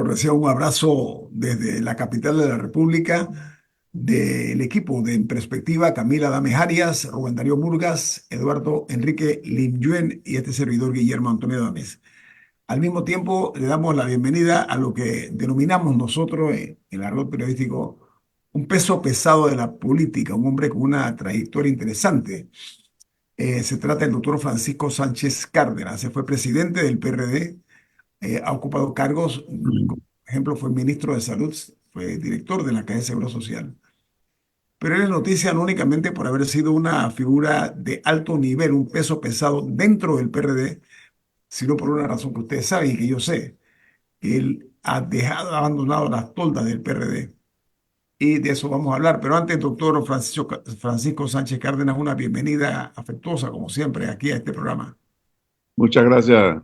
doctor, reciba un abrazo desde la capital de la República, del equipo de En Perspectiva, Camila Dames Arias, Rubén Darío Murgas, Eduardo Enrique Lim Yuen y este servidor Guillermo Antonio Dames. Al mismo tiempo, le damos la bienvenida a lo que denominamos nosotros en el argot periodístico un peso pesado de la política, un hombre con una trayectoria interesante. Se trata del doctor Francisco Sánchez Cárdenas. Se fue presidente del PRD, ha ocupado cargos, como por ejemplo, fue ministro de Salud, fue director de la Caja de Seguro Social. Pero él es noticia no únicamente por haber sido una figura de alto nivel, un peso pesado dentro del PRD, sino por una razón que ustedes saben y que yo sé. Él ha dejado, abandonado las toldas del PRD. Y de eso vamos a hablar. Pero antes, doctor Francisco Sánchez Cárdenas, una bienvenida afectuosa, como siempre, aquí a este programa. Muchas gracias,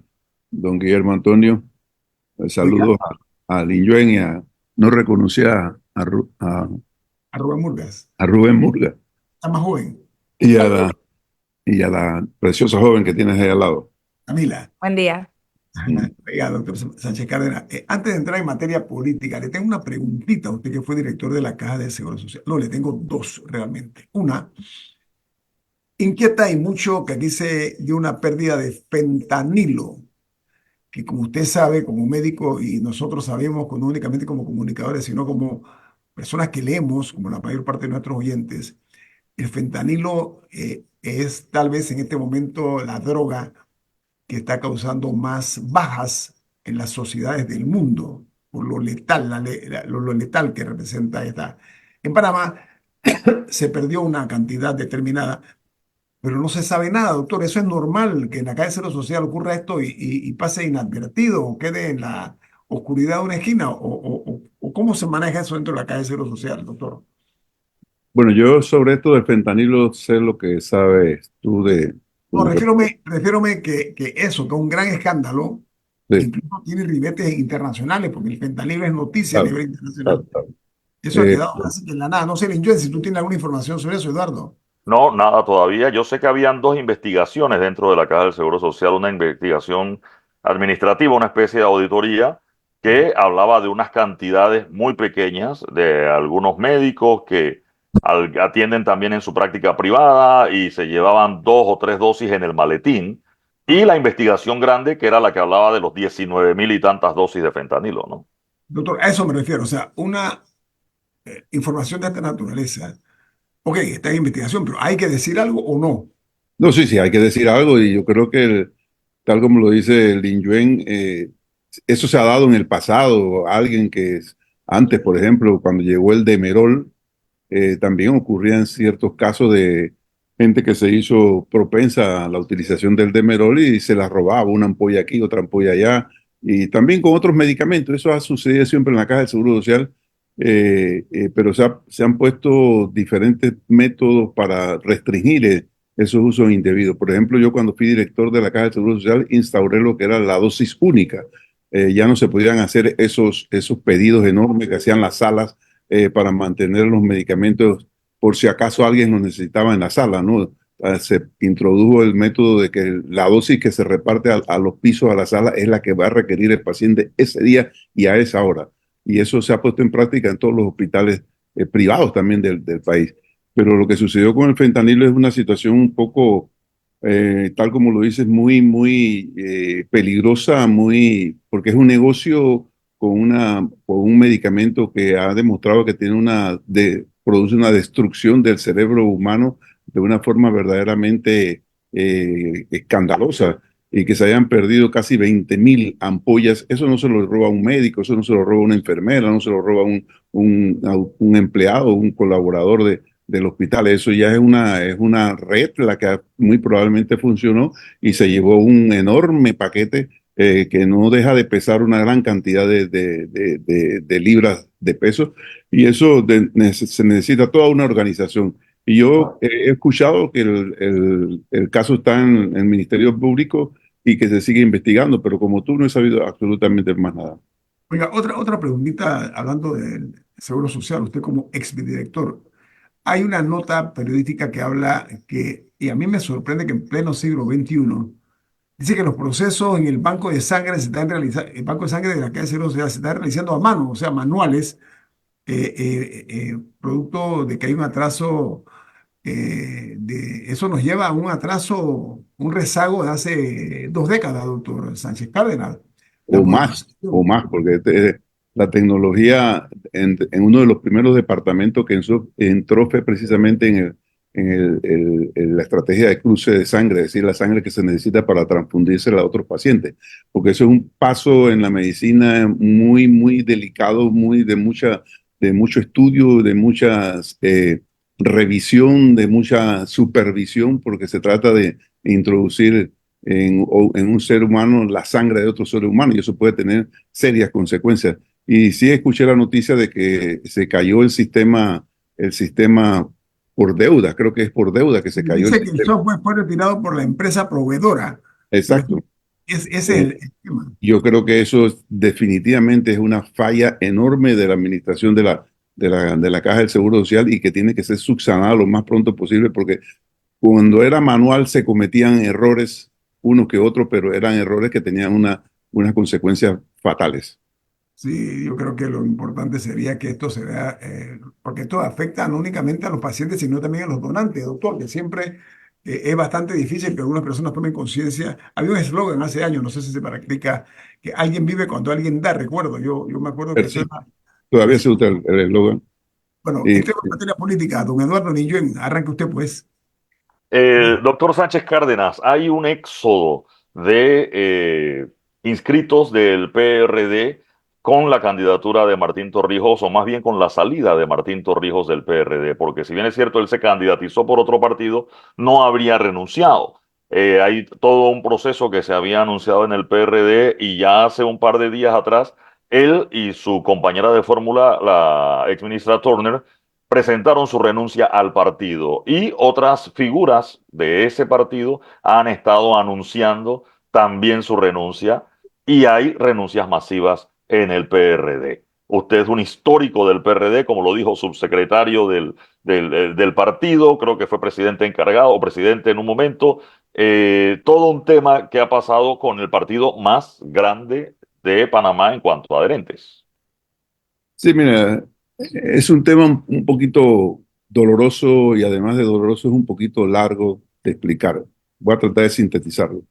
don Guillermo Antonio. Oiga, Saludos a Lin Yuen y no reconocía a Rubén Murgas, a Rubén Murga está más joven, y y a la preciosa joven que tienes ahí al lado. Camila. Buen día. Mm. Oiga, doctor Sánchez Cárdenas, antes de entrar en materia política, le tengo una preguntita a usted que fue director de la Caja de Seguro Social. No, le tengo dos realmente. Una, inquieta y mucho que aquí se dio una pérdida de fentanilo, que como usted sabe, como médico y nosotros sabemos, no únicamente como comunicadores, sino como personas que leemos, como la mayor parte de nuestros oyentes, el fentanilo es tal vez en este momento la droga que está causando más bajas en las sociedades del mundo por lo letal, lo letal que representa esta. En Panamá se perdió una cantidad determinada, pero no se sabe nada, doctor. Eso es normal que en la calle de Cero Social ocurra esto y pase inadvertido o quede en la oscuridad de una esquina. O ¿cómo se maneja eso dentro de la calle de Cero Social, doctor? Bueno, yo sobre esto del fentanilo sé lo que sabes tú de No, como refiérome que eso, que es un gran escándalo, que de- incluso tiene ribetes internacionales, porque el fentanilo es noticia a claro, nivel claro, internacional. claro. Eso ha Eh, quedado casi que en la nada. No sé, Linjuan, si tú tienes alguna información sobre eso, Eduardo. No, nada todavía. Yo sé que habían dos investigaciones dentro de la Caja del Seguro Social, una investigación administrativa, una especie de auditoría que hablaba de unas cantidades muy pequeñas de algunos médicos que atienden también en su práctica privada y se llevaban dos o tres dosis en el maletín. Y la investigación grande que era la que hablaba de los 19.000 y tantas dosis de fentanilo, ¿no? Doctor, a eso me refiero. O sea, una información de esta naturaleza. Ok, está en investigación, pero ¿hay que decir algo o no? no, sí, sí, hay que decir algo y yo creo que tal como lo dice Lin Yuen, eso se ha dado en el pasado. Alguien antes, por ejemplo, cuando llegó el Demerol, también ocurrían ciertos casos de gente que se hizo propensa a la utilización del Demerol y se la robaba, una ampolla aquí, otra ampolla allá, y también con otros medicamentos. Eso ha sucedido siempre en la Caja del Seguro Social, pero se han puesto diferentes métodos para restringir esos usos indebidos. Por ejemplo, yo cuando fui director de la Caja del Seguro Social instauré lo que era la dosis única. Ya no se podían hacer esos pedidos enormes que hacían las salas para mantener los medicamentos por si acaso alguien los necesitaba en la sala, ¿no? Se introdujo el método de que la dosis que se reparte a los pisos a la sala es la que va a requerir el paciente ese día y a esa hora. Y eso se ha puesto en práctica en todos los hospitales privados también del país. Pero lo que sucedió con el fentanilo es una situación un poco, tal como lo dices, muy peligrosa, porque es un negocio con un medicamento que ha demostrado que produce una destrucción del cerebro humano de una forma verdaderamente escandalosa y que se hayan perdido casi 20.000 ampollas. Eso no se lo roba un médico, eso no se lo roba una enfermera, no se lo roba un empleado, un colaborador del hospital. Eso ya es una red la que muy probablemente funcionó y se llevó un enorme paquete que no deja de pesar una gran cantidad de libras de peso, y eso se necesita toda una organización. Y yo he escuchado que el caso está en el Ministerio Público y que se sigue investigando, pero como tú no he sabido absolutamente más nada. Oiga, otra preguntita hablando del Seguro Social, usted como exdirector, hay una nota periodística que habla que, y a mí me sorprende que en pleno siglo XXI Dice que los procesos en el banco de sangre se están realizando, el banco de sangre de la calle Seguro Social se están realizando a mano, o sea, manuales, producto de que hay un atraso, eso nos lleva a un atraso, un rezago de hace 2 décadas, doctor Sánchez Cárdenas. La O modernización. más, porque la tecnología en uno de los primeros departamentos que entró fue precisamente en la estrategia de cruce de sangre, es decir, la sangre que se necesita para transfundírsela a otros pacientes, porque eso es un paso en la medicina muy, muy delicado, muy de mucho estudio, de mucha revisión, de mucha supervisión, porque se trata de introducir en un ser humano la sangre de otro ser humano y eso puede tener serias consecuencias. Y sí escuché la noticia de que se cayó el sistema por deuda, creo que es por deuda que se cayó el Dice que el sistema. software fue retirado por la empresa proveedora, pero Exacto. ese es Eh, el tema. yo creo que eso definitivamente es una falla enorme de la administración de la Caja del Seguro Social y que tiene que ser subsanada lo más pronto posible porque cuando era manual se cometían errores, unos que otros, pero eran errores que tenían unas consecuencias fatales. Sí, yo creo que lo importante sería que esto se vea, porque esto afecta no únicamente a los pacientes, sino también a los donantes, doctor, que siempre es bastante difícil que algunas personas tomen conciencia. Había un eslogan hace años, no sé si se practica, que alguien vive cuando alguien da, recuerdo, yo me acuerdo que Pero eso sí, era, todavía es- se usa el eslogan. bueno, Y, entremos en materia política, don Eduardo Niñuen, arranque usted pues. Doctor Sánchez Cárdenas, hay un éxodo de inscritos del PRD con la candidatura de Martín Torrijos, o más bien con la salida de Martín Torrijos del PRD, porque si bien es cierto, él se candidatizó por otro partido, no habría renunciado. Hay todo un proceso que se había anunciado en el PRD y ya hace un par de días atrás, él y su compañera de fórmula, la exministra Turner, presentaron su renuncia al partido y otras figuras de ese partido han estado anunciando también su renuncia y hay renuncias masivas en el PRD. Usted es un histórico del PRD, como lo dijo subsecretario del partido, creo que fue presidente encargado o presidente en un momento. Todo un tema que ha pasado con el partido más grande de Panamá en cuanto a adherentes. sí, mira, es un tema un poquito doloroso y además de doloroso es un poquito largo de explicar. Voy a tratar de sintetizarlo.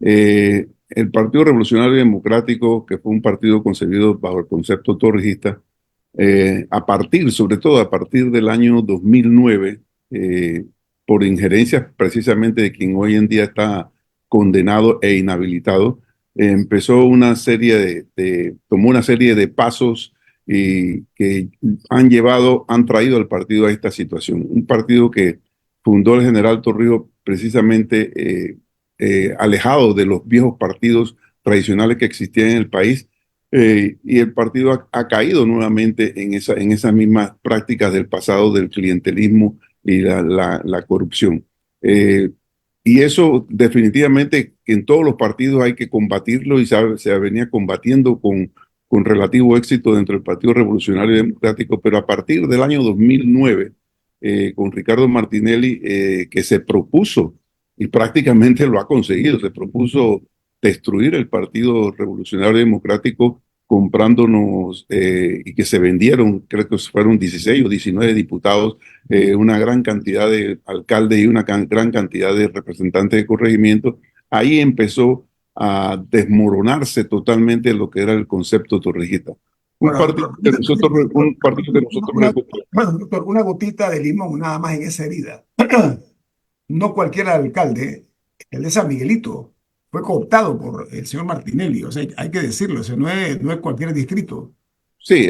El Partido Revolucionario Democrático, que fue un partido concebido bajo el concepto torrijista, sobre todo a partir del año 2009, por injerencias precisamente de quien hoy en día está condenado e inhabilitado, empezó una serie tomó una serie de pasos que han traído al partido a esta situación. Un partido que fundó el general Torrijos precisamente alejado de los viejos partidos tradicionales que existían en el país y el partido ha caído nuevamente en esas mismas prácticas del pasado del clientelismo y la corrupción. Eh, y eso definitivamente que en todos los partidos hay que combatirlo y se venía combatiendo con relativo éxito dentro del Partido Revolucionario Democrático, pero a partir del año 2009, con Ricardo Martinelli, que se propuso, y prácticamente lo ha conseguido, se propuso destruir el Partido Revolucionario Democrático comprándonos y que se vendieron, creo que fueron 16 o 19 diputados, una gran cantidad de alcaldes y una gran cantidad de representantes de corregimiento. Ahí empezó a desmoronarse totalmente lo que era el concepto torrijista. Bueno, doctor, Un partido que nosotros bueno, doctor, una gotita de limón nada más en esa herida. No cualquier alcalde, el de San Miguelito, fue cooptado por el señor Martinelli. O sea, hay que decirlo, ese no es cualquier distrito. sí,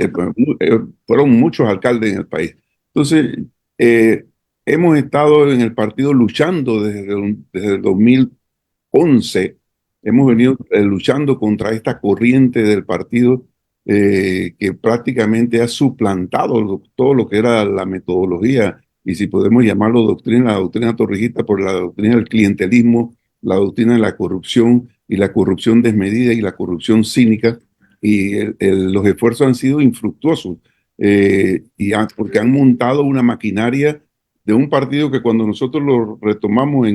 fueron muchos alcaldes en el país. Entonces, eh, hemos estado en el partido luchando desde el 2011. Hemos venido luchando contra esta corriente del partido que prácticamente ha suplantado todo lo que era la metodología, y si podemos llamarlo doctrina, la doctrina torrijista por la doctrina del clientelismo, la doctrina de la corrupción y la corrupción desmedida y la corrupción cínica y los esfuerzos han sido infructuosos porque han montado una maquinaria de un partido que cuando nosotros lo retomamos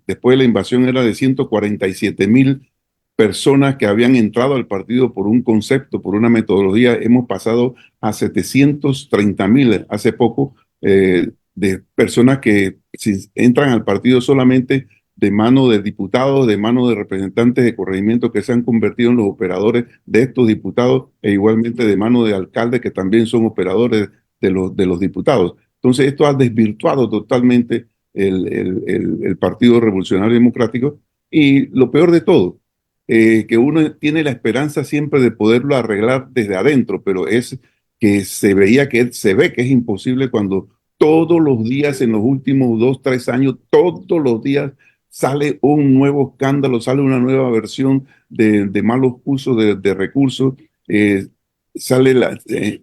después de la invasión era de 147,000 personas que habían entrado al partido por un concepto, por una metodología. Hemos pasado a 730,000 hace poco, de personas que entran al partido solamente de mano de diputados, de mano de representantes de corregimientos que se han convertido en los operadores de estos diputados, e igualmente de mano de alcaldes que también son operadores de los diputados. Entonces esto ha desvirtuado totalmente el Partido Revolucionario Democrático, y lo peor de todo, que uno tiene la esperanza siempre de poderlo arreglar desde adentro, pero es que se ve que es imposible cuando todos los días, en los últimos 2, 3 años, todos los días sale un nuevo escándalo, sale una nueva versión de malos usos de recursos, eh,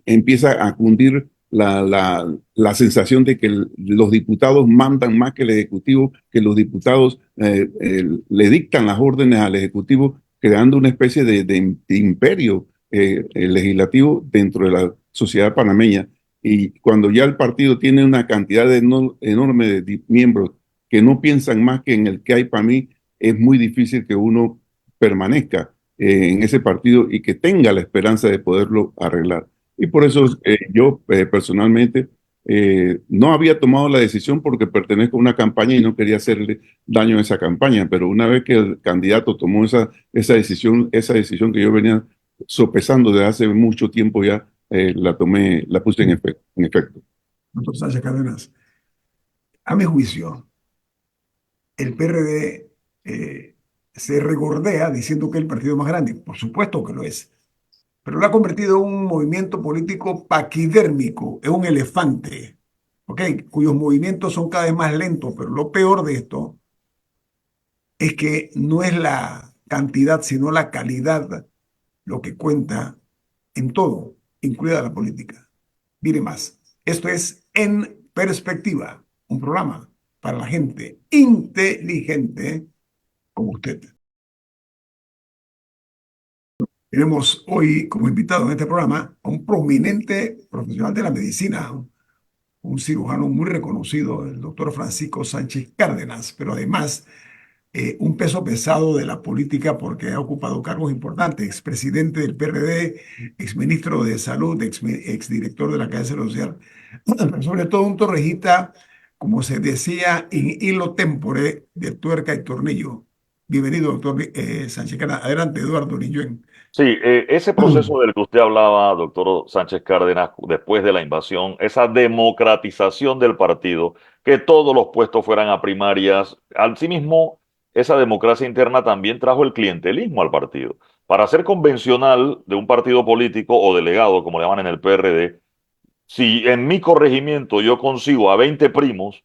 empieza a cundir la sensación de que los diputados mandan más que el Ejecutivo, que los diputados le dictan las órdenes al Ejecutivo, creando una especie de imperio legislativo dentro de la sociedad panameña. Y cuando ya el partido tiene una cantidad enorme de miembros que no piensan más que en el que hay para mí, es muy difícil que uno permanezca en ese partido y que tenga la esperanza de poderlo arreglar. Y por eso yo personalmente no había tomado la decisión porque pertenezco a una campaña y no quería hacerle daño a esa campaña, pero una vez que el candidato tomó esa decisión que yo venía sopesando desde hace mucho tiempo ya, la puse en efecto. Doctor Sánchez Cárdenas, a mi juicio, el PRD se regordea diciendo que es el partido más grande. Por supuesto que lo es, pero lo ha convertido en un movimiento político paquidérmico, en un elefante, ¿ok? Cuyos movimientos son cada vez más lentos, pero lo peor de esto es que no es la cantidad, sino la calidad lo que cuenta en todo, incluida la política. Mire más, esto es En Perspectiva, un programa para la gente inteligente como usted. Tenemos hoy como invitado en este programa a un prominente profesional de la medicina, un cirujano muy reconocido, el doctor Francisco Sánchez Cárdenas, pero además un peso pesado de la política porque ha ocupado cargos importantes, expresidente del PRD, exministro de Salud, exdirector de la Caja Social, pero sobre todo un torrejita, como se decía, in hilo tempore, de tuerca y tornillo. Bienvenido, doctor Sánchez Cárdenas. Adelante, Eduardo Niñuen. Sí, ese proceso del que usted hablaba, doctor Sánchez Cárdenas, después de la invasión, esa democratización del partido, que todos los puestos fueran a primarias, asimismo, esa democracia interna también trajo el clientelismo al partido. Para ser convencional de un partido político o delegado, como le llaman en el PRD, si en mi corregimiento yo consigo a 20 primos,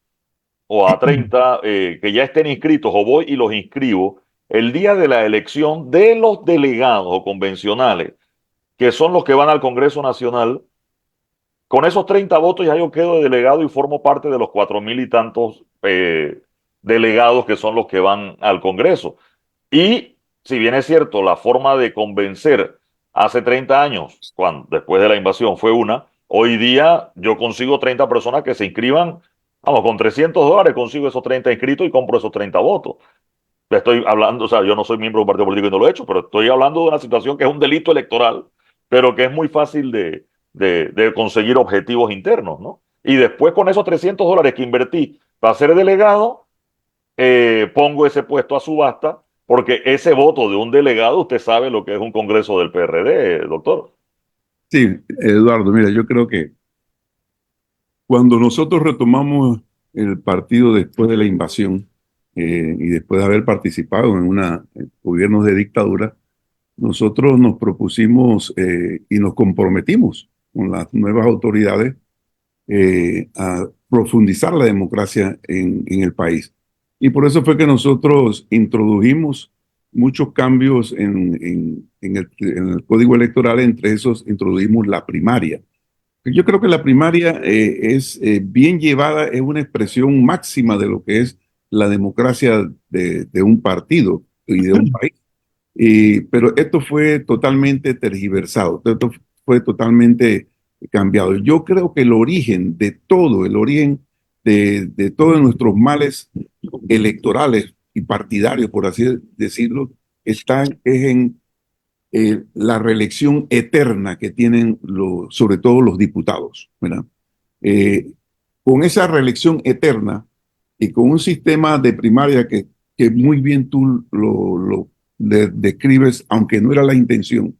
o a 30 que ya estén inscritos, o voy y los inscribo el día de la elección de los delegados o convencionales, que son los que van al Congreso Nacional. Con esos 30 votos ya yo quedo de delegado y formo parte de los 4,000 y tantos delegados que son los que van al Congreso. Y si bien es cierto, la forma de convencer hace 30 años, después de la invasión, fue una, hoy día yo consigo 30 personas que se inscriban, vamos, con $300 consigo esos 30 inscritos y compro esos 30 votos. Estoy hablando, o sea, yo no soy miembro de un partido político y no lo he hecho, pero estoy hablando de una situación que es un delito electoral, pero que es muy fácil de conseguir objetivos internos, ¿no? Y después con esos $300 que invertí para ser delegado, pongo ese puesto a subasta, porque ese voto de un delegado, usted sabe lo que es un congreso del PRD, doctor. Sí, Eduardo, mira, yo creo que cuando nosotros retomamos el partido después de la invasión, y después de haber participado en gobiernos de dictadura, nosotros nos propusimos y nos comprometimos con las nuevas autoridades a profundizar la democracia en el país. Y por eso fue que nosotros introdujimos muchos cambios en el código electoral. Entre esos introdujimos la primaria. Yo creo que la primaria es bien llevada, es una expresión máxima de lo que es la democracia de un partido y de un país. Pero esto fue totalmente tergiversado, esto fue totalmente cambiado. Yo creo que el origen de todo, el origen de todos nuestros males electorales y partidarios, por así decirlo, están es en la reelección eterna que tienen sobre todo los diputados, ¿verdad? Eh, con esa reelección eterna y con un sistema de primaria que muy bien tú lo describes, aunque no era la intención,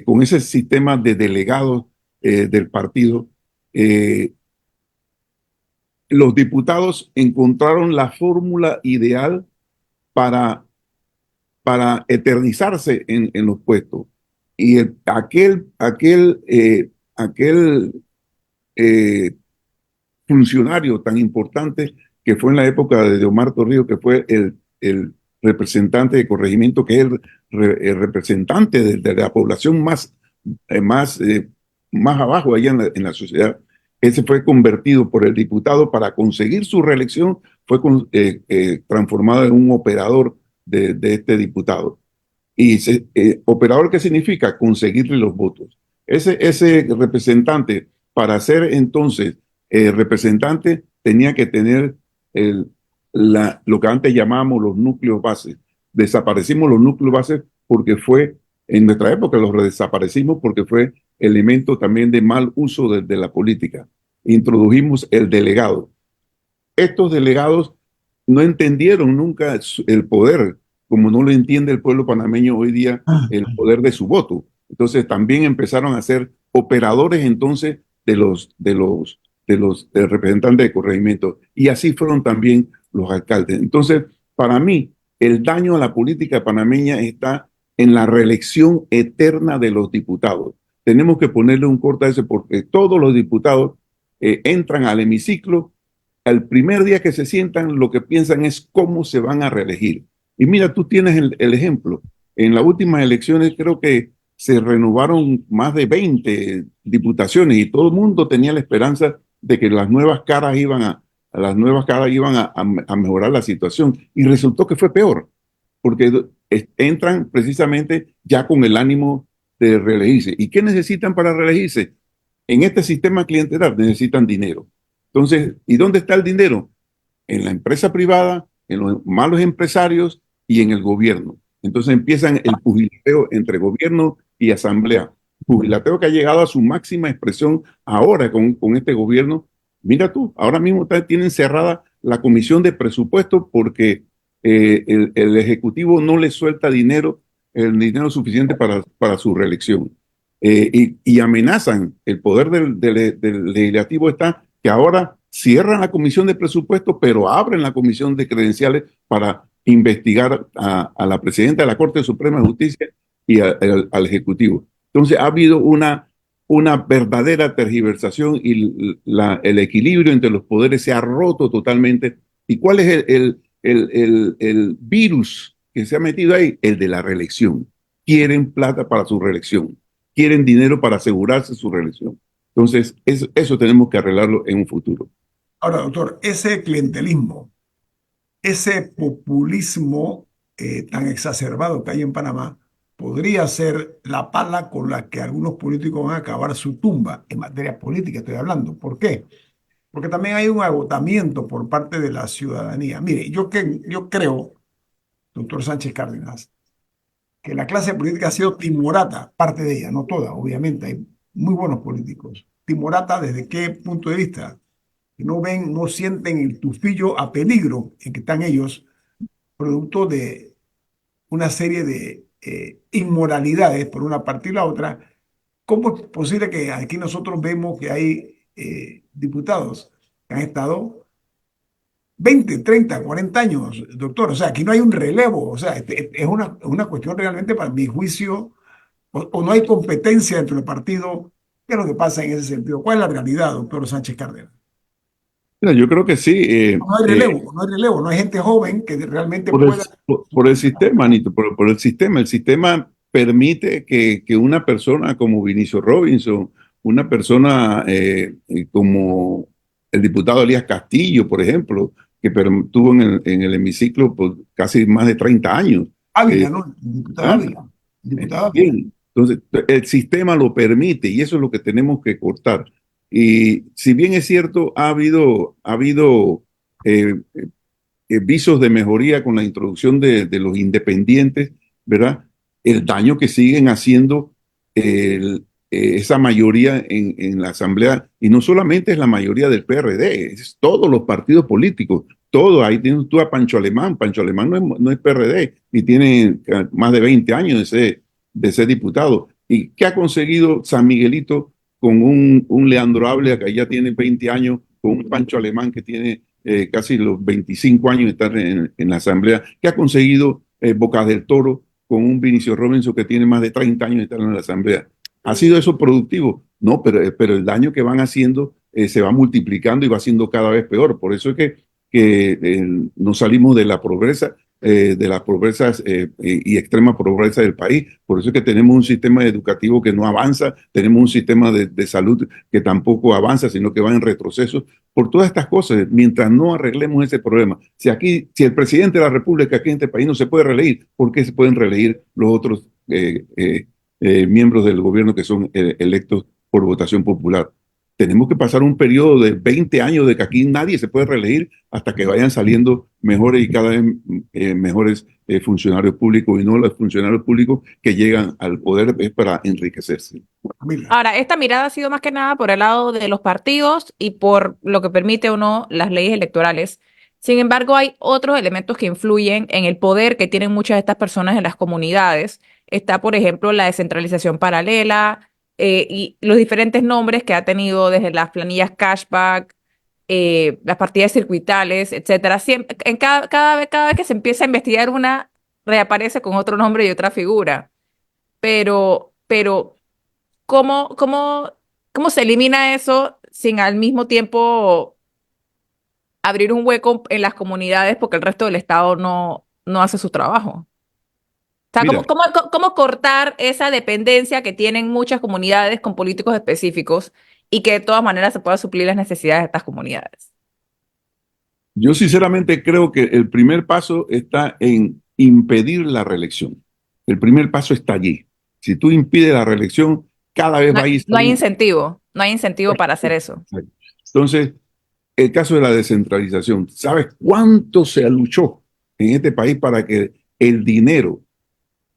con ese sistema de delegados del partido, eh, los diputados encontraron la fórmula ideal para, para eternizarse en los puestos. Y aquel eh, funcionario tan importante que fue en la época de Omar Torrijos, que fue el representante de corregimiento, que es el representante de la población más abajo allá en la sociedad. Ese fue convertido por el diputado para conseguir su reelección, fue transformado en un operador de este diputado. Y operador, ¿qué significa? Conseguirle los votos. Ese representante, para ser entonces representante, tenía que tener lo que antes llamábamos los núcleos bases. Desaparecimos los núcleos bases porque fue, en nuestra época los desaparecimos porque fue elemento también de mal uso de la política. Introdujimos el delegado. Estos delegados no entendieron nunca el poder, como no lo entiende el pueblo panameño hoy día, el poder de su voto. Entonces también empezaron a ser operadores entonces de los representantes de corregimiento. Y así fueron también los alcaldes. Entonces, para mí, el daño a la política panameña está en la reelección eterna de los diputados. Tenemos que ponerle un corte a eso porque todos los diputados entran al hemiciclo. Al primer día que se sientan, lo que piensan es cómo se van a reelegir. Y mira, tú tienes el ejemplo. En las últimas elecciones creo que se renovaron más de 20 diputaciones y todo el mundo tenía la esperanza de que las nuevas caras iban a mejorar la situación. Y resultó que fue peor, porque entran precisamente ya con el ánimo de reelegirse. ¿Y qué necesitan para reelegirse? En este sistema clientelar necesitan dinero. Entonces, ¿y dónde está el dinero? En la empresa privada, en los malos empresarios y en el gobierno. Entonces empiezan el pugilateo entre gobierno y asamblea. Pugilateo que ha llegado a su máxima expresión ahora con este gobierno. Mira tú, ahora mismo tienen cerrada la comisión de presupuesto porque el Ejecutivo no le suelta el dinero suficiente para su reelección. Y amenazan, el poder del legislativo está que ahora cierran la comisión de presupuesto, pero abren la comisión de credenciales para investigar a la presidenta de la Corte Suprema de Justicia y al Ejecutivo. Entonces ha habido una verdadera tergiversación y el equilibrio entre los poderes se ha roto totalmente. ¿Y cuál es el virus que se ha metido ahí? El de la reelección. Quieren plata para su reelección. Quieren dinero para asegurarse su reelección. Entonces, eso tenemos que arreglarlo en un futuro. Ahora, doctor, ese clientelismo, ese populismo tan exacerbado que hay en Panamá, podría ser la pala con la que algunos políticos van a acabar su tumba en materia política, estoy hablando. ¿Por qué? Porque también hay un agotamiento por parte de la ciudadanía. Mire, yo creo, doctor Sánchez Cárdenas, que la clase política ha sido timorata, parte de ella, no toda, obviamente, hay muy buenos políticos. Timorata, ¿desde qué punto de vista? Que no ven, no sienten el tufillo a peligro en que están ellos, producto de una serie de inmoralidades por una parte y la otra. ¿Cómo es posible que aquí nosotros vemos que hay diputados que han estado 20, 30, 40 años, doctor? O sea, aquí no hay un relevo. O sea, es una cuestión realmente, para mi juicio, o no hay competencia dentro del partido. ¿Qué es lo que pasa en ese sentido? ¿Cuál es la realidad, doctor Sánchez Cárdenas? Mira, yo creo que sí. No hay relevo, no hay relevo, no hay gente joven que realmente Por el, pueda... por el sistema, Anito, por el sistema. El sistema permite que una persona como Vinicio Robinson, una persona como el diputado Elías Castillo, por ejemplo, que tuvo en el hemiciclo por casi más de 30 años. Ávila, ¿no? El diputado ¿Ah? Ávila. El diputado Ávila. Bien. Entonces, el sistema lo permite y eso es lo que tenemos que cortar. Y si bien es cierto, ha habido visos de mejoría con la introducción de los independientes, ¿verdad? El daño que siguen haciendo esa mayoría en la Asamblea, y no solamente es la mayoría del PRD, es todos los partidos políticos, todo. Ahí tienes tú a Pancho Alemán no es PRD, y tiene más de 20 años de ser diputado. ¿Y qué ha conseguido San Miguelito con un Leandro Able, que ya tiene 20 años, con un Pancho Alemán que tiene casi los 25 años de estar en la Asamblea, que ha conseguido Bocas del Toro con un Vinicio Robinson que tiene más de 30 años de estar en la Asamblea? ¿Ha sido eso productivo? No, pero el daño que van haciendo se va multiplicando y va siendo cada vez peor. Por eso es que nos salimos de las pobrezas y extrema pobreza del país. Por eso es que tenemos un sistema educativo que no avanza, tenemos un sistema de salud que tampoco avanza, sino que va en retroceso. Por todas estas cosas, mientras no arreglemos ese problema, si el presidente de la República aquí en este país no se puede reelegir, ¿por qué se pueden reelegir los otros miembros del gobierno que son electos por votación popular? Tenemos que pasar un periodo de 20 años de que aquí nadie se puede reelegir hasta que vayan saliendo mejores y cada vez mejores funcionarios públicos, y no los funcionarios públicos que llegan al poder es para enriquecerse. Ahora, esta mirada ha sido más que nada por el lado de los partidos y por lo que permite o no las leyes electorales. Sin embargo, hay otros elementos que influyen en el poder que tienen muchas de estas personas en las comunidades. Está, por ejemplo, la descentralización paralela, y los diferentes nombres que ha tenido desde las planillas cashback, las partidas circuitales, etcétera. Siempre, cada vez que se empieza a investigar una, reaparece con otro nombre y otra figura. Pero ¿cómo se elimina eso sin al mismo tiempo abrir un hueco en las comunidades porque el resto del Estado no hace su trabajo? O sea, Mira, ¿cómo cortar esa dependencia que tienen muchas comunidades con políticos específicos y que de todas maneras se pueda suplir las necesidades de estas comunidades? yo sinceramente creo que el primer paso está en impedir la reelección. El primer paso está allí. Si tú impides la reelección, cada vez No, va a ir no hay saliendo. incentivo para hacer eso. Entonces, el caso de la descentralización, ¿sabes cuánto se luchó en este país para que el dinero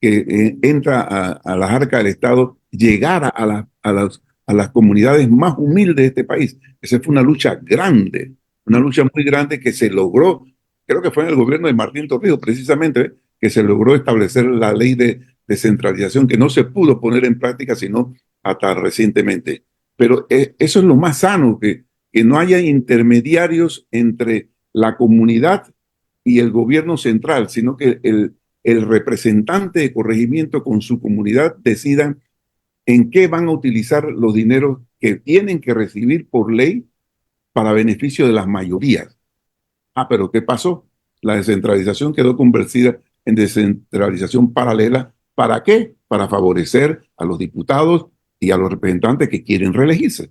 que entra a las arcas del Estado llegara a las comunidades más humildes de este país? Esa fue una lucha muy grande que se logró, creo que fue en el gobierno de Martín Torrijos precisamente, que se logró establecer la ley de descentralización, que no se pudo poner en práctica sino hasta recientemente. Pero eso es lo más sano, que no haya intermediarios entre la comunidad y el gobierno central, sino que el representante de corregimiento con su comunidad decidan en qué van a utilizar los dineros que tienen que recibir por ley para beneficio de las mayorías. Pero ¿qué pasó? La descentralización quedó convertida en descentralización paralela. ¿Para qué? Para favorecer a los diputados y a los representantes que quieren reelegirse.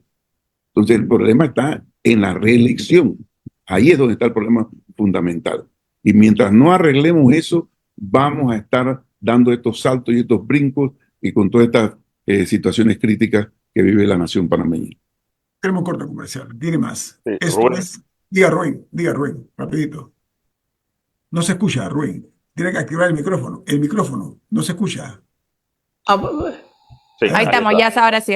Entonces el problema está en la reelección. Ahí es donde está el problema fundamental. Y mientras no arreglemos eso, vamos a estar dando estos saltos y estos brincos y con todas estas situaciones críticas que vive la nación panameña. Tenemos corte comercial. Tiene más. Sí, Esto Rubén. es. Diga Rubén, rapidito. No se escucha, Rubén. Tiene que activar el micrófono. No se escucha. Sí, Ahí estamos, está. ya, ahora sí.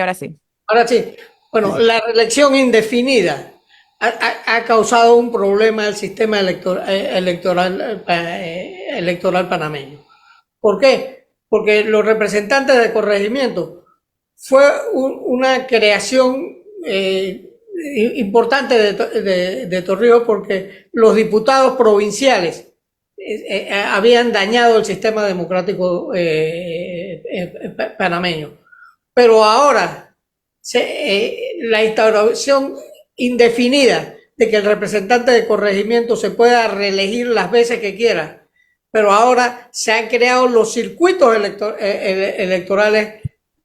Ahora sí, bueno, la reelección indefinida ha causado un problema al sistema electoral panameño. ¿Por qué? Porque los representantes de corregimiento fue una creación importante de Torrijos, porque los diputados provinciales habían dañado el sistema democrático panameño. Pero ahora la instauración indefinida de que el representante de corregimiento se pueda reelegir las veces que quiera, pero ahora se han creado los circuitos electorales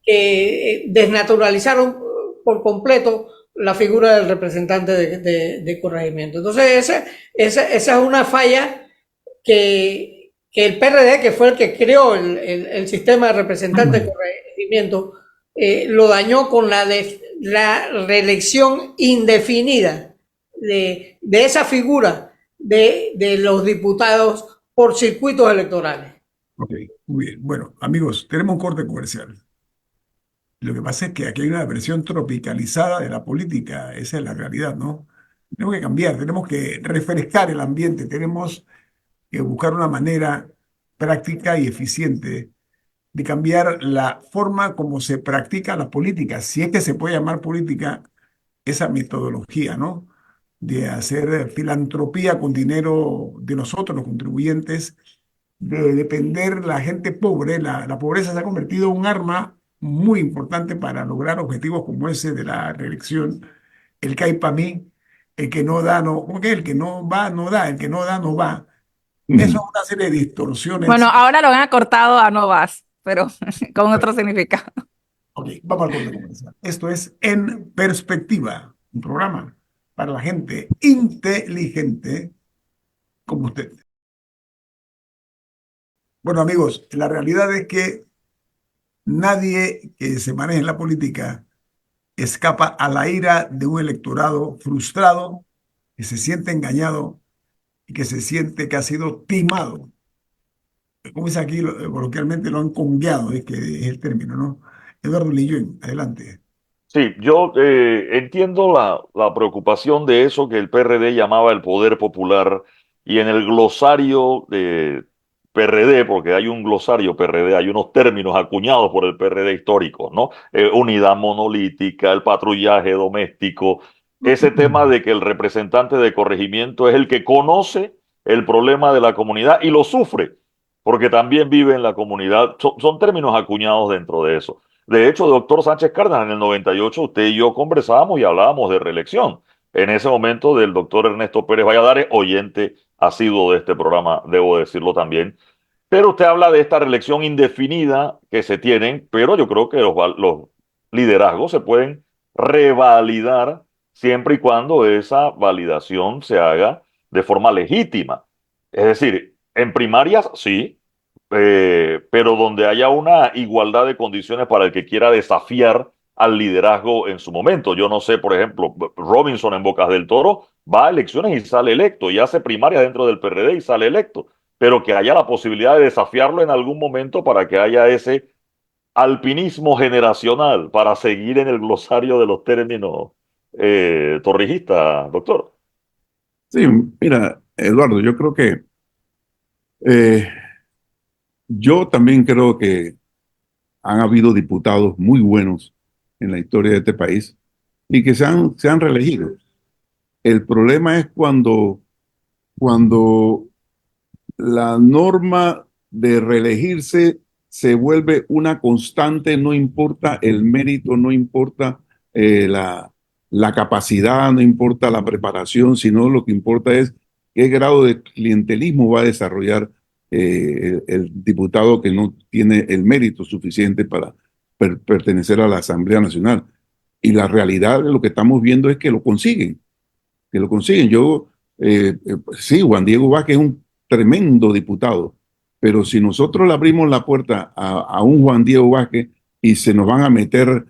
que desnaturalizaron por completo la figura del representante de corregimiento. Entonces esa es una falla que el PRD, que fue el que creó el sistema de representante de corregimiento, lo dañó con la la reelección indefinida de esa figura de los diputados por circuitos electorales. Ok, muy bien. Bueno, amigos, tenemos un corte comercial. Lo que pasa es que aquí hay una versión tropicalizada de la política, esa es la realidad, ¿no? Tenemos que cambiar, tenemos que refrescar el ambiente, tenemos que buscar una manera práctica y eficiente de cambiar la forma como se practica la política, si es que se puede llamar política esa metodología, ¿no? De hacer filantropía con dinero de nosotros, los contribuyentes, de depender la gente pobre. La pobreza se ha convertido en un arma muy importante para lograr objetivos como ese de la reelección. El que hay para mí, el que no da, no, ¿cómo que? El que no va, no da, el que no da, no va. Eso es una serie de Bueno, distorsiones. ahora lo han acortado a no vas, pero con otro significado. Ok, vamos al corte comercial. Esto es En Perspectiva, un programa para la gente inteligente como usted. Bueno, amigos, la realidad es que nadie que se maneje en la política escapa a la ira de un electorado frustrado, que se siente engañado y que se siente que ha sido timado. Como dice aquí, coloquialmente lo han congueado, es que es el término, ¿no? Eduardo Lillén, adelante. Sí, yo entiendo la preocupación de eso que el PRD llamaba el poder popular y en el glosario de PRD, porque hay un glosario PRD, hay unos términos acuñados por el PRD histórico, ¿no? Unidad monolítica, el patrullaje doméstico, ese tema de que el representante de corregimiento es el que conoce el problema de la comunidad y lo sufre, porque también vive en la comunidad. Son términos acuñados dentro de eso. De hecho, doctor Sánchez Cárdenas, en el 98 usted y yo conversábamos y hablábamos de reelección. En ese momento del doctor Ernesto Pérez Valladares, oyente asiduo de este programa, debo decirlo también. Pero usted habla de esta reelección indefinida que se tienen, pero yo creo que los liderazgos se pueden revalidar siempre y cuando esa validación se haga de forma legítima. Es decir, en primarias sí, pero donde haya una igualdad de condiciones para el que quiera desafiar al liderazgo en su momento. Yo no sé, por ejemplo, Robinson en Bocas del Toro va a elecciones y sale electo, y hace primaria dentro del PRD y sale electo, pero que haya la posibilidad de desafiarlo en algún momento para que haya ese alpinismo generacional para seguir en el glosario de los términos torrijistas, doctor. Sí, mira, Eduardo, yo creo que eh, yo también creo que han habido diputados muy buenos en la historia de este país y que se han reelegido. El problema es cuando la norma de reelegirse se vuelve una constante, no importa el mérito, no importa la capacidad, no importa la preparación, sino lo que importa es qué grado de clientelismo va a desarrollar el diputado que no tiene el mérito suficiente para pertenecer a la Asamblea Nacional. Y la realidad de lo que estamos viendo es que lo consiguen, que lo consiguen. Sí, Juan Diego Vázquez es un tremendo diputado, pero si nosotros le abrimos la puerta a un Juan Diego Vázquez y se nos van a meter,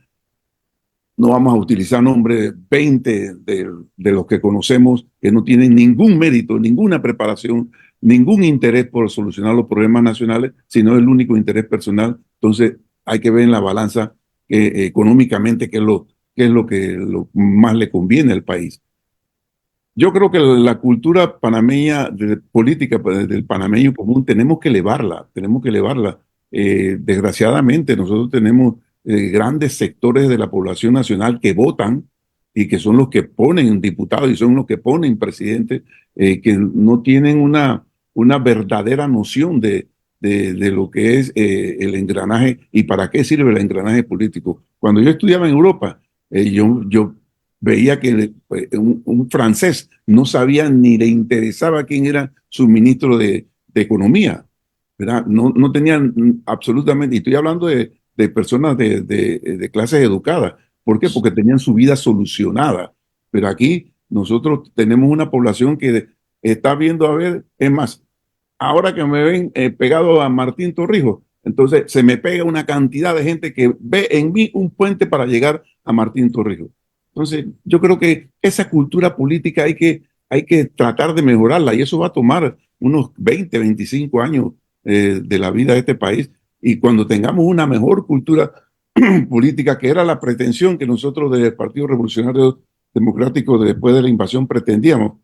no vamos a utilizar nombres, 20 de los que conocemos que no tienen ningún mérito, ninguna preparación, ningún interés por solucionar los problemas nacionales, sino el único interés personal. Entonces hay que ver en la balanza económicamente qué es lo más le conviene al país. Yo creo que la cultura panameña, de política del panameño común, tenemos que elevarla, tenemos que elevarla. Desgraciadamente, nosotros tenemos grandes sectores de la población nacional que votan y que son los que ponen diputados y son los que ponen presidentes, que no tienen una verdadera noción de lo que es el engranaje y para qué sirve el engranaje político. Cuando yo estudiaba en Europa, yo veía que un francés no sabía ni le interesaba quién era su ministro de Economía, ¿verdad? No tenían absolutamente, y estoy hablando de personas de clases educadas. ¿Por qué? Porque tenían su vida solucionada. Pero aquí nosotros tenemos una población que está viendo, a ver, es más, ahora que me ven pegado a Martín Torrijos, Entonces se me pega una cantidad de gente que ve en mí un puente para llegar a Martín Torrijos. Entonces yo creo que esa cultura política hay que tratar de mejorarla y eso va a tomar unos 20, 25 años de la vida de este país. Y cuando tengamos una mejor cultura política, que era la pretensión que nosotros del Partido Revolucionario Democrático después de la invasión pretendíamos,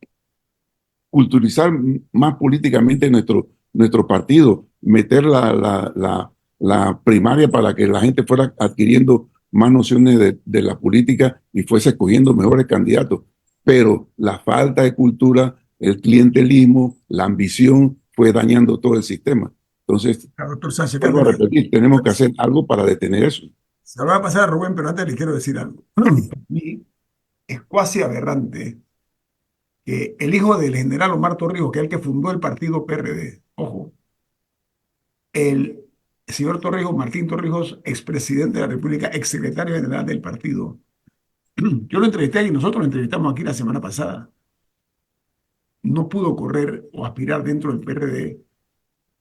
culturizar más políticamente nuestro partido, meter la primaria para que la gente fuera adquiriendo más nociones de la política y fuese escogiendo mejores candidatos. Pero la falta de cultura, el clientelismo, la ambición fue dañando todo el sistema. Entonces, Doctor Sánchez, vuelvo a repetir, tenemos que hacer algo para detener eso. se lo va a pasar a Rubén, pero antes le quiero decir algo. Para mí es cuasi aberrante que el hijo del general Omar Torrijos, que es el que fundó el partido PRD, ojo, el señor Torrijos, Martín Torrijos, expresidente de la República, exsecretario general del partido, yo lo entrevisté y nosotros lo entrevistamos aquí la semana pasada, no pudo correr o aspirar dentro del PRD.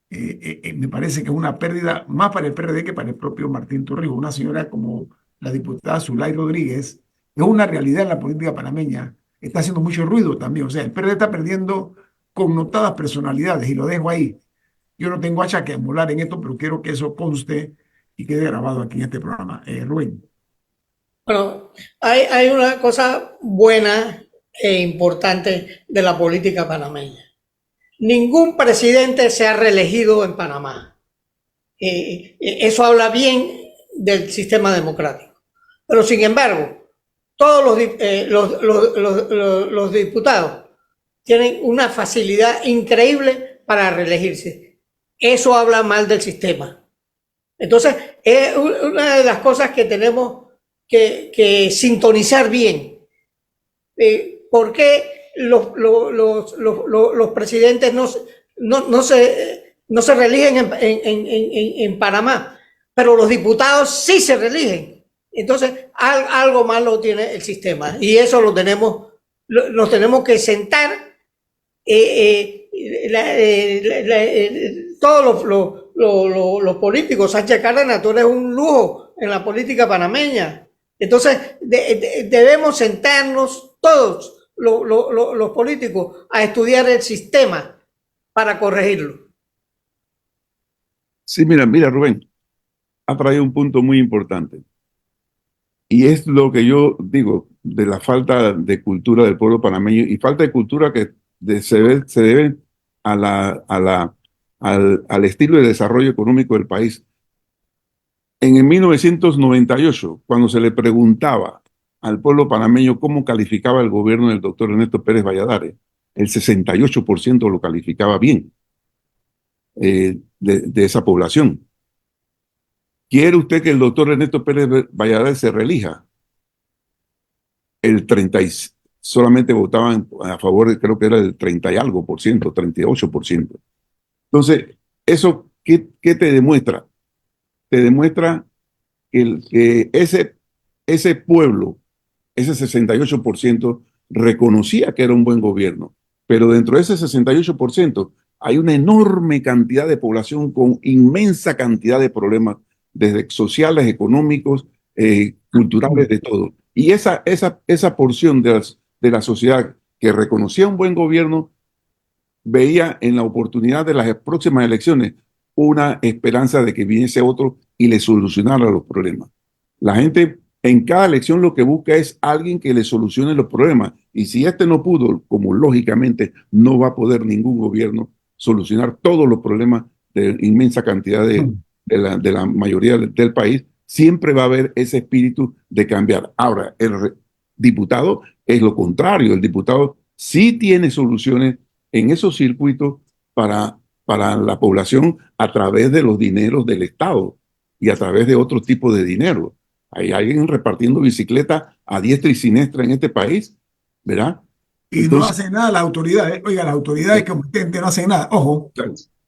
Me parece que es una pérdida más para el PRD que para el propio Martín Torrijos. Una señora como la diputada Zulay Rodríguez es una realidad en la política panameña, está haciendo mucho ruido también. O sea, el PRD está perdiendo connotadas personalidades y lo dejo ahí. Yo no tengo hacha que emular en esto, pero quiero que eso conste y quede grabado aquí en este programa. Rubén. Bueno, hay una cosa buena e importante de la política panameña. Ningún presidente se ha reelegido en Panamá. Eso habla bien del sistema democrático. Pero sin embargo, todos los diputados tienen una facilidad increíble para reelegirse. Eso habla mal del sistema. Entonces, es una de las cosas que tenemos que sintonizar bien. ¿Por qué los presidentes no se reeligen en Panamá, pero los diputados sí se reeligen? Entonces, algo malo tiene el sistema y eso nos tenemos que sentar. Todos los políticos, Sánchez Cárdenas, tú eres un lujo en la política panameña. Entonces, debemos sentarnos todos los políticos a estudiar el sistema para corregirlo. Sí, mira, Rubén, ha traído un punto muy importante. Y es lo que yo digo de la falta de cultura del pueblo panameño y falta de cultura que se debe al estilo de desarrollo económico del país. En el 1998, cuando se le preguntaba al pueblo panameño cómo calificaba el gobierno del doctor Ernesto Pérez Valladares, el 68% lo calificaba bien de esa población. ¿Quiere usted que el doctor Ernesto Pérez Valladares se reelija? El 30 solamente votaban a favor, creo que era el 30 y algo por ciento, 38%. Entonces, ¿eso qué te demuestra? Te demuestra que ese pueblo, ese 68%, reconocía que era un buen gobierno, pero dentro de ese 68% hay una enorme cantidad de población con inmensa cantidad de problemas, desde sociales, económicos, culturales, de todo. Y esa porción de la sociedad que reconocía un buen gobierno veía en la oportunidad de las próximas elecciones una esperanza de que viniese otro y le solucionara los problemas. La gente en cada elección lo que busca es alguien que le solucione los problemas. Y si este no pudo, como lógicamente no va a poder ningún gobierno solucionar todos los problemas de inmensa cantidad de la mayoría del país, siempre va a haber ese espíritu de cambiar. Ahora, el diputado es lo contrario. El diputado sí tiene soluciones en esos circuitos para la población a través de los dineros del Estado y a través de otro tipo de dinero. Hay alguien repartiendo bicicletas a diestra y siniestra en este país, ¿verdad? Y entonces, no hacen nada las autoridades. Oiga, las autoridades competentes no hacen nada. Ojo.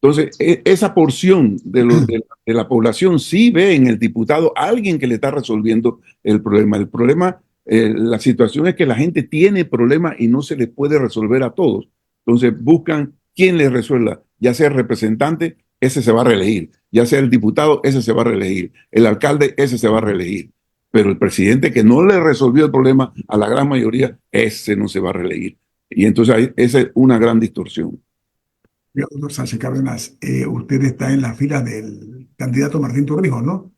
Entonces, esa porción de la población sí ve en el diputado a alguien que le está resolviendo el problema. El problema, la situación es que la gente tiene problemas y no se les puede resolver a todos. Entonces buscan quien les resuelva, ya sea representante ese se va a reelegir. Ya sea el diputado, ese se va a reelegir. El alcalde, ese se va a reelegir. Pero el presidente que no le resolvió el problema a la gran mayoría, ese no se va a reelegir. Y entonces esa es una gran distorsión. Oiga, doctor Sánchez Cárdenas, usted está en las filas del candidato Martín Torrijos, ¿no?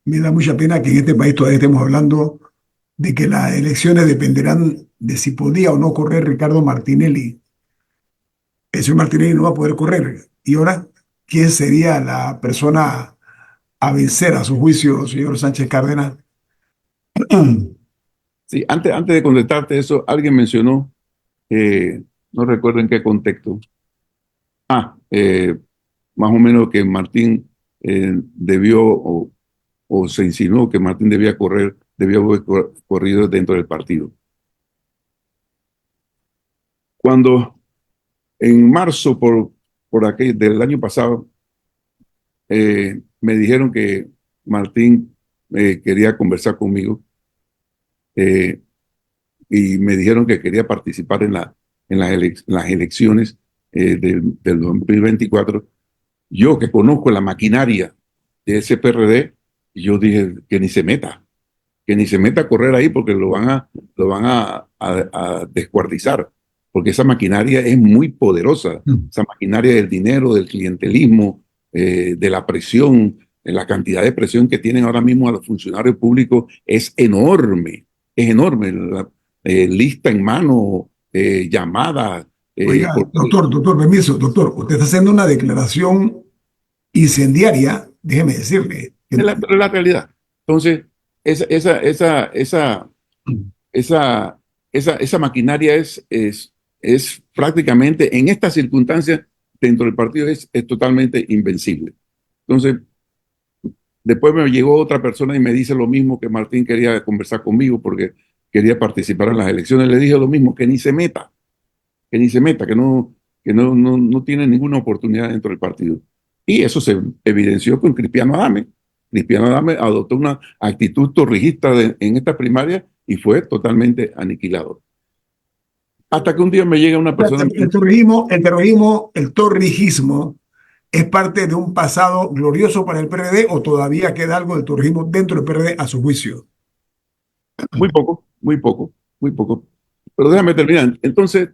Me da mucha pena que en este país todavía estemos hablando de que las elecciones dependerán de si podía o no correr Ricardo Martinelli. El señor Martinelli no va a poder correr. Y ahora, ¿quién sería la persona a vencer a su juicio, señor Sánchez Cárdenas? Sí, antes de contestarte eso, alguien mencionó, no recuerdo en qué contexto, más o menos que Martín debió o se insinuó que Martín debía haber corrido dentro del partido. Cuando en marzo del año pasado me dijeron que Martín quería conversar conmigo y me dijeron que quería participar en las elecciones del 2024. Yo que conozco la maquinaria de ese PRD, yo dije que ni se meta a correr ahí porque lo van a descuartizar, porque esa maquinaria es muy poderosa, esa maquinaria del dinero, del clientelismo, de la presión, la cantidad de presión que tienen ahora mismo a los funcionarios públicos es enorme, lista en mano, llamadas. Oiga, doctor, permiso, doctor, usted está haciendo una declaración incendiaria, déjeme decirle. Es la realidad. Entonces, esa maquinaria es prácticamente, en estas circunstancias, dentro del partido es totalmente invencible. Entonces, después me llegó otra persona y me dice lo mismo, que Martín quería conversar conmigo porque quería participar en las elecciones. Le dije lo mismo, que ni se meta, que no tiene ninguna oportunidad dentro del partido. Y eso se evidenció con Cristiano Adame. Cristiano Adame adoptó una actitud torrijista en esta primaria y fue totalmente aniquilado. Hasta que un día me llega una persona... El torrijismo es parte de un pasado glorioso para el PRD, o todavía queda algo del torrijismo dentro del PRD a su juicio. Muy poco, muy poco, muy poco. Pero déjame terminar. Entonces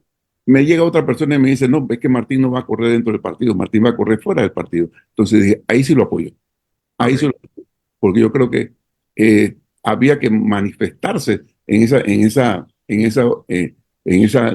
me llega otra persona y me dice, no, es que Martín no va a correr dentro del partido, Martín va a correr fuera del partido. Entonces dije, ahí sí lo apoyo. Ahí sí lo apoyo. Porque yo creo que había que manifestarse en esa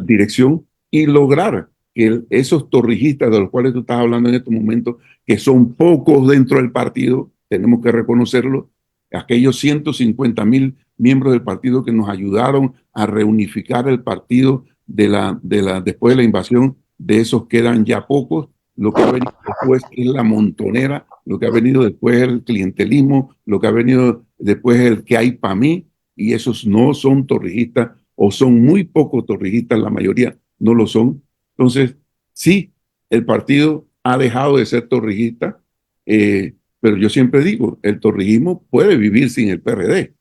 dirección y lograr que esos torrijistas de los cuales tú estás hablando en estos momentos, que son pocos dentro del partido, tenemos que reconocerlo, aquellos 150,000 miembros del partido que nos ayudaron a reunificar el partido después de la invasión, de esos quedan ya pocos. Lo que ha venido después es la montonera, lo que ha venido después es el clientelismo, lo que ha venido después es el que hay para mí, y esos no son torrijistas, o son muy pocos torrijistas, la mayoría no lo son. Entonces, sí, el partido ha dejado de ser torrijista, pero yo siempre digo, el torrijismo puede vivir sin el PRD,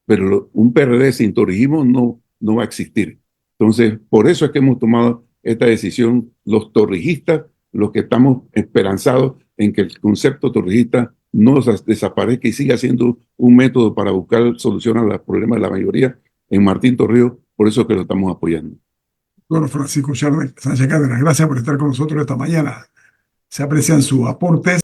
pero un PRD sin torrijismo no va a existir. Entonces, por eso es que hemos tomado esta decisión, los torrijistas, los que estamos esperanzados en que el concepto torrijista no desaparezca y siga siendo un método para buscar solución a los problemas de la mayoría en Martín Torrijos, por eso es que lo estamos apoyando. Doctor Francisco Sánchez Cárdenas, gracias por estar con nosotros esta mañana. Se aprecian sus aportes.